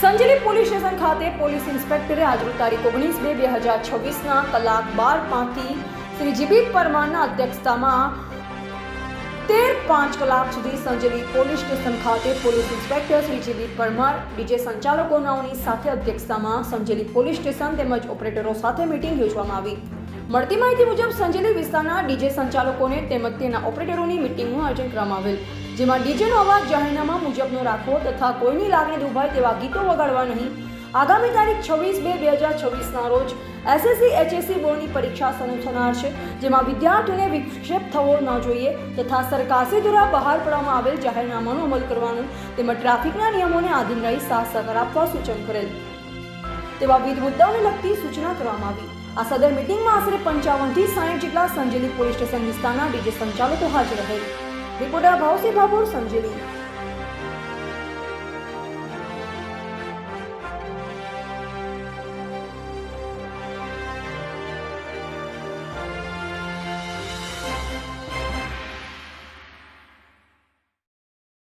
Sanjeli police station ખાતે police ઇન્સ્પેક્ટરે આજરોજ તારીખ 19/2/2026ના કલાક 12:05 શ્રી જીબી પરમારના અધ્યક્ષતામાં 13:05 કલાક સુધી સંજેલી પોલીસ સ્ટેશન ખાતે police inspector Shri GB Parmar, DJ સંચાલકોની સાથે અધ્યક્ષતામાં સંજેલી પોલીસ સ્ટેશન તેમજ ઓપરેટરો સાથે મીટિંગ યોજવામાં આવી. મળતી માહિતી મુજબ સંજેલી વિસ્તારના ડીજે સંચાલકોને તેમજ તેના ઓપરેટરોની મીટિંગનું આયોજન કરવામાં આવેલ, જેમાં ડીજેનો અવાજ જાહેરનામા મુજબનો રાખવો તથા કોઈની લાગણી દુભાય તેવા ગીતો વગાડવા નહીં. આગામી તારીખ 26/2/2026ના રોજ એસએસસી એચએસસી બોર્ડની પરીક્ષા શરૂ થનાર છે, જેમાં વિદ્યાર્થીઓને વિક્ષેપ થવો ન જોઈએ તથા સરકારશ્રી દ્વારા બહાર પાડવામાં આવેલ જાહેરનામાનો અમલ કરવાનું તેમજ ટ્રાફિકના નિયમોને આધીન રહી સાથ સહકાર આપવા સૂચન કરેલ તેવા વિવિધ મુદ્દાઓને લગતી સૂચના કરવામાં આવી. આ સદર મીટિંગમાં આશરે 55 થી 60 જેટલા સંજેલી પોલીસ સ્ટેશન વિસ્તારના ડીજે સંચાલકો હાજર રહેલ. રિપોર્ટર ભાવસી ભાભોર, સંજેલી.